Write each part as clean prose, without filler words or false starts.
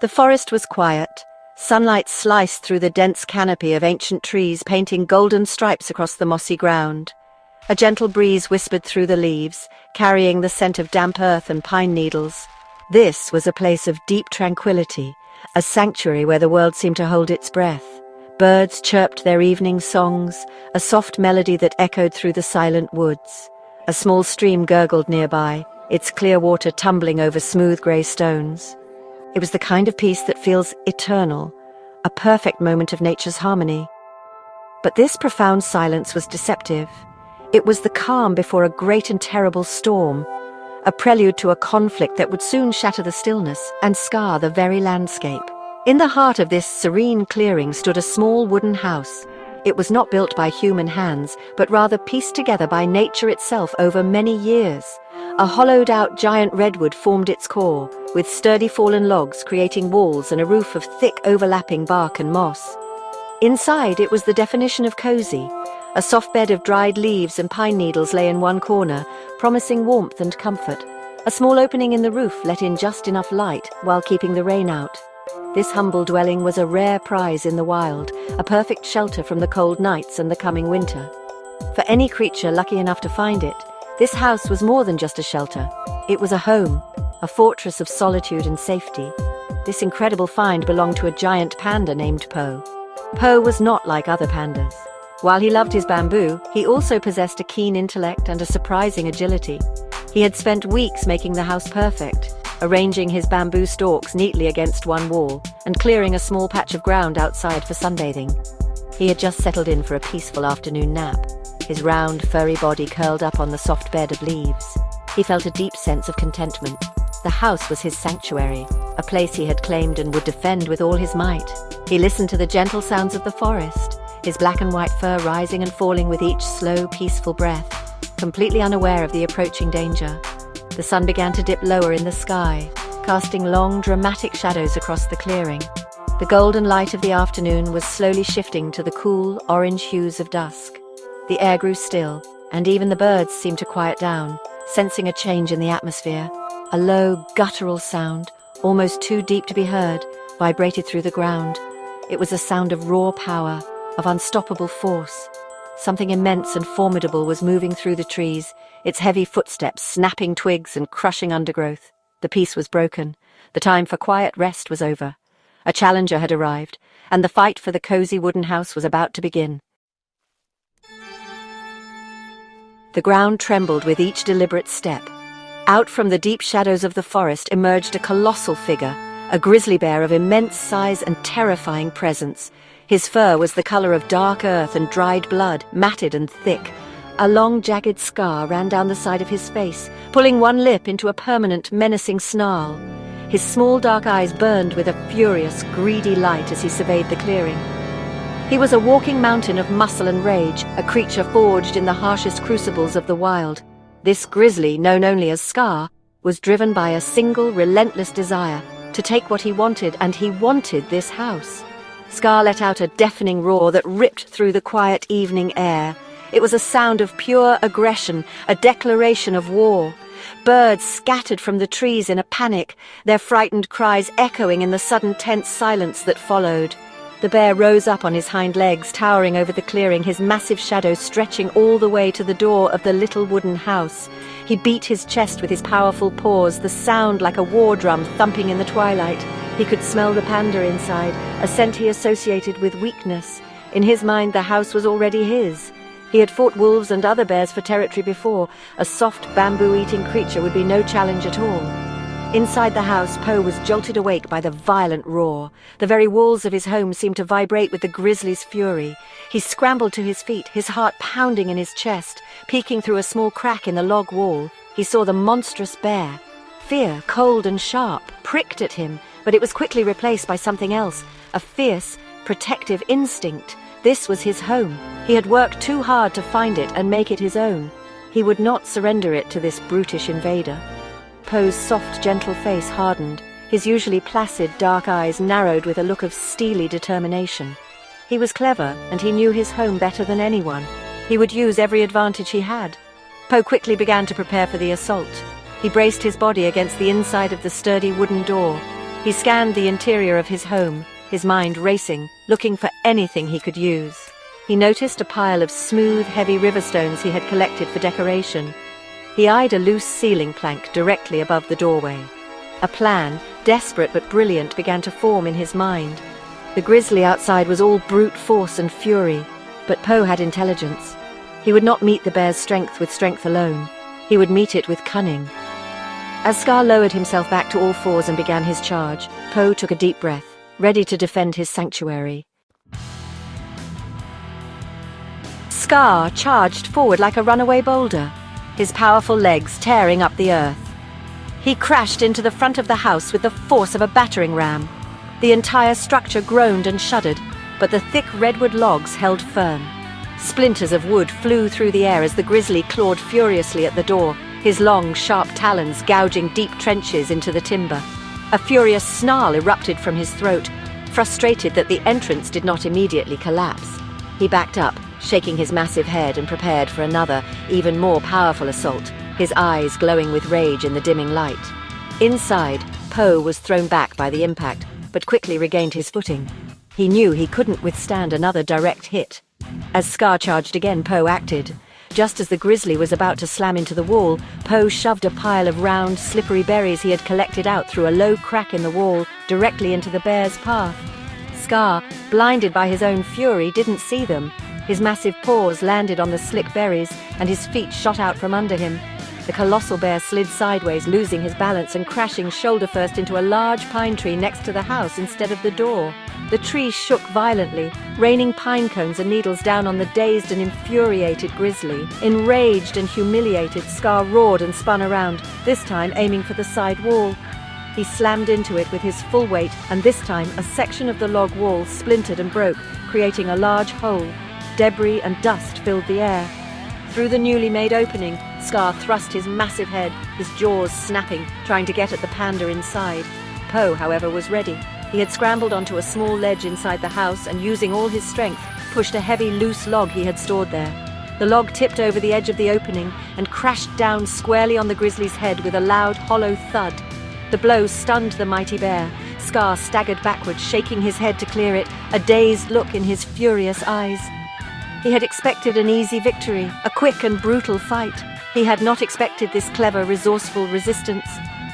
The forest was quiet. Sunlight sliced through the dense canopy of ancient trees, painting golden stripes across the mossy ground. A gentle breeze whispered through the leaves, carrying the scent of damp earth and pine needles. This was a place of deep tranquility, a sanctuary where the world seemed to hold its breath. Birds chirped their evening songs, a soft melody that echoed through the silent woods. A small stream gurgled nearby, its clear water tumbling over smooth grey stones. It was the kind of peace that feels eternal, a perfect moment of nature's harmony. But this profound silence was deceptive. It was the calm before a great and terrible storm, a prelude to a conflict that would soon shatter the stillness and scar the very landscape. In the heart of this serene clearing stood a small wooden house. It was not built by human hands, but rather pieced together by nature itself over many years. A hollowed-out giant redwood formed its core, with sturdy fallen logs creating walls and a roof of thick overlapping bark and moss. Inside, it was the definition of cozy. A soft bed of dried leaves and pine needles lay in one corner, promising warmth and comfort. A small opening in the roof let in just enough light while keeping the rain out. This humble dwelling was a rare prize in the wild, a perfect shelter from the cold nights and the coming winter. For any creature lucky enough to find it, this house was more than just a shelter. It was a home, a fortress of solitude and safety. This incredible find belonged to a giant panda named Po. Po was not like other pandas. While he loved his bamboo, he also possessed a keen intellect and a surprising agility. He had spent weeks making the house perfect, arranging his bamboo stalks neatly against one wall and clearing a small patch of ground outside for sunbathing. He had just settled in for a peaceful afternoon nap, his round, furry body curled up on the soft bed of leaves. He felt a deep sense of contentment. The house was his sanctuary, a place he had claimed and would defend with all his might. He listened to the gentle sounds of the forest, his black and white fur rising and falling with each slow, peaceful breath, completely unaware of the approaching danger. The sun began to dip lower in the sky, casting long, dramatic shadows across the clearing. The golden light of the afternoon was slowly shifting to the cool, orange hues of dusk. The air grew still, and even the birds seemed to quiet down, sensing a change in the atmosphere. A low, guttural sound, almost too deep to be heard, vibrated through the ground. It was a sound of raw power, of unstoppable force. Something immense and formidable was moving through the trees, its heavy footsteps snapping twigs and crushing undergrowth. The peace was broken. The time for quiet rest was over. A challenger had arrived, and the fight for the cozy wooden house was about to begin. The ground trembled with each deliberate step. Out from the deep shadows of the forest emerged a colossal figure, a grizzly bear of immense size and terrifying presence. His fur was the color of dark earth and dried blood, matted and thick. A long, jagged scar ran down the side of his face, pulling one lip into a permanent, menacing snarl. His small dark eyes burned with a furious, greedy light as he surveyed the clearing. He was a walking mountain of muscle and rage, a creature forged in the harshest crucibles of the wild. This grizzly, known only as Scar, was driven by a single, relentless desire to take what he wanted, and he wanted this house. Scar let out a deafening roar that ripped through the quiet evening air. It was a sound of pure aggression, a declaration of war. Birds scattered from the trees in a panic, their frightened cries echoing in the sudden tense silence that followed. The bear rose up on his hind legs, towering over the clearing, his massive shadow stretching all the way to the door of the little wooden house. He beat his chest with his powerful paws, the sound like a war drum thumping in the twilight. He could smell the panda inside, a scent he associated with weakness. In his mind, the house was already his. He had fought wolves and other bears for territory before. A soft, bamboo-eating creature would be no challenge at all. Inside the house, Po was jolted awake by the violent roar. The very walls of his home seemed to vibrate with the grizzly's fury. He scrambled to his feet, his heart pounding in his chest. Peeking through a small crack in the log wall, he saw the monstrous bear. Fear, cold and sharp, pricked at him, but it was quickly replaced by something else, a fierce, protective instinct. This was his home. He had worked too hard to find it and make it his own. He would not surrender it to this brutish invader. Poe's soft, gentle face hardened, his usually placid, dark eyes narrowed with a look of steely determination. He was clever, and he knew his home better than anyone. He would use every advantage he had. Poe quickly began to prepare for the assault. He braced his body against the inside of the sturdy wooden door. He scanned the interior of his home, his mind racing, looking for anything he could use. He noticed a pile of smooth, heavy river stones he had collected for decoration. He eyed a loose ceiling plank directly above the doorway. A plan, desperate but brilliant, began to form in his mind. The grizzly outside was all brute force and fury, but Poe had intelligence. He would not meet the bear's strength with strength alone. He would meet it with cunning. As Scar lowered himself back to all fours and began his charge, Poe took a deep breath, ready to defend his sanctuary. Scar charged forward like a runaway boulder, his powerful legs tearing up the earth. He crashed into the front of the house with the force of a battering ram. The entire structure groaned and shuddered, but the thick redwood logs held firm. Splinters of wood flew through the air as the grizzly clawed furiously at the door, his long, sharp talons gouging deep trenches into the timber. A furious snarl erupted from his throat, frustrated that the entrance did not immediately collapse. He backed up, shaking his massive head, and prepared for another, even more powerful assault, his eyes glowing with rage in the dimming light. Inside, Poe was thrown back by the impact, but quickly regained his footing. He knew he couldn't withstand another direct hit. As Scar charged again, Poe acted. Just as the grizzly was about to slam into the wall, Poe shoved a pile of round, slippery berries he had collected out through a low crack in the wall directly into the bear's path. Scar, blinded by his own fury, didn't see them. His massive paws landed on the slick berries, and his feet shot out from under him. The colossal bear slid sideways, losing his balance and crashing shoulder first into a large pine tree next to the house instead of the door. The tree shook violently, raining pine cones and needles down on the dazed and infuriated grizzly. Enraged and humiliated, Scar roared and spun around, this time aiming for the side wall. He slammed into it with his full weight, and this time a section of the log wall splintered and broke, creating a large hole. Debris and dust filled the air. Through the newly made opening, Scar thrust his massive head, his jaws snapping, trying to get at the panda inside. Poe, however, was ready. He had scrambled onto a small ledge inside the house and, using all his strength, pushed a heavy, loose log he had stored there. The log tipped over the edge of the opening and crashed down squarely on the grizzly's head with a loud, hollow thud. The blow stunned the mighty bear. Scar staggered backwards, shaking his head to clear it, a dazed look in his furious eyes. He had expected an easy victory, a quick and brutal fight. He had not expected this clever, resourceful resistance.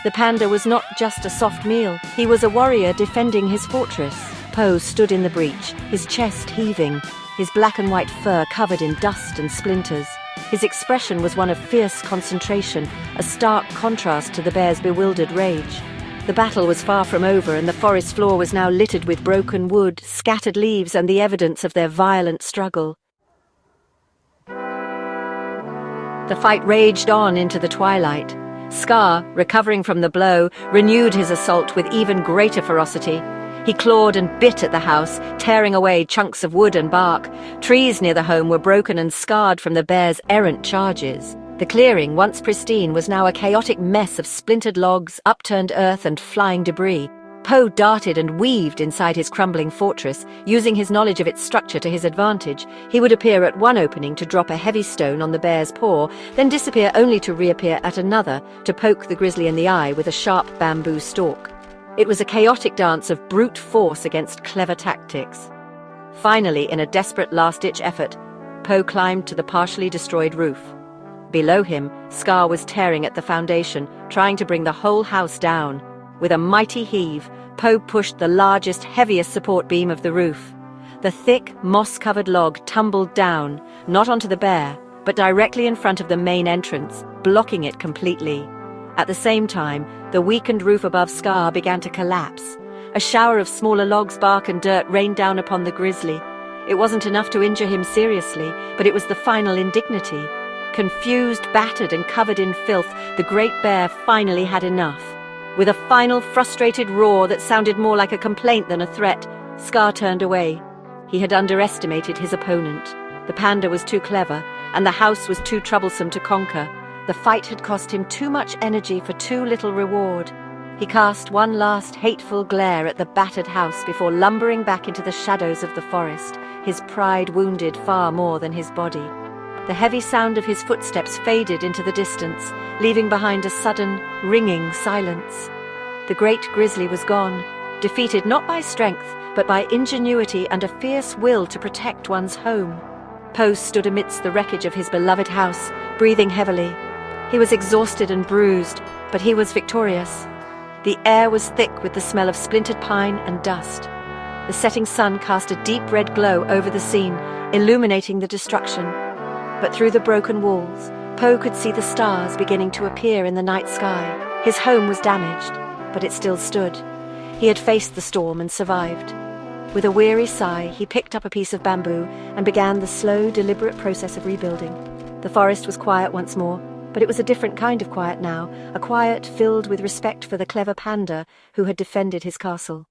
The panda was not just a soft meal. He was a warrior defending his fortress. Poe stood in the breach, his chest heaving, his black and white fur covered in dust and splinters. His expression was one of fierce concentration, a stark contrast to the bear's bewildered rage. The battle was far from over, and the forest floor was now littered with broken wood, scattered leaves, and the evidence of their violent struggle. The fight raged on into the twilight. Scar, recovering from the blow, renewed his assault with even greater ferocity. He clawed and bit at the house, tearing away chunks of wood and bark. Trees near the home were broken and scarred from the bear's errant charges. The clearing, once pristine, was now a chaotic mess of splintered logs, upturned earth, and flying debris. Poe darted and weaved inside his crumbling fortress, using his knowledge of its structure to his advantage. He would appear at one opening to drop a heavy stone on the bear's paw, then disappear only to reappear at another to poke the grizzly in the eye with a sharp bamboo stalk. It was a chaotic dance of brute force against clever tactics. Finally, in a desperate last-ditch effort, Poe climbed to the partially destroyed roof. Below him, Scar was tearing at the foundation, trying to bring the whole house down. With a mighty heave, Poe pushed the largest, heaviest support beam of the roof. The thick, moss-covered log tumbled down, not onto the bear, but directly in front of the main entrance, blocking it completely. At the same time, the weakened roof above Scar began to collapse. A shower of smaller logs, bark, and dirt rained down upon the grizzly. It wasn't enough to injure him seriously, but it was the final indignity. Confused, battered, and covered in filth, the great bear finally had enough. With a final frustrated roar that sounded more like a complaint than a threat, Scar turned away. He had underestimated his opponent. The panda was too clever, and the house was too troublesome to conquer. The fight had cost him too much energy for too little reward. He cast one last hateful glare at the battered house before lumbering back into the shadows of the forest, his pride wounded far more than his body. The heavy sound of his footsteps faded into the distance, leaving behind a sudden, ringing silence. The great Grizzly was gone, defeated not by strength, but by ingenuity and a fierce will to protect one's home. Po stood amidst the wreckage of his beloved house, breathing heavily. He was exhausted and bruised, but he was victorious. The air was thick with the smell of splintered pine and dust. The setting sun cast a deep red glow over the scene, illuminating the destruction. But through the broken walls, Po could see the stars beginning to appear in the night sky. His home was damaged, but it still stood. He had faced the storm and survived. With a weary sigh, he picked up a piece of bamboo and began the slow, deliberate process of rebuilding. The forest was quiet once more, but it was a different kind of quiet now, a quiet filled with respect for the clever Panda who had defended his castle.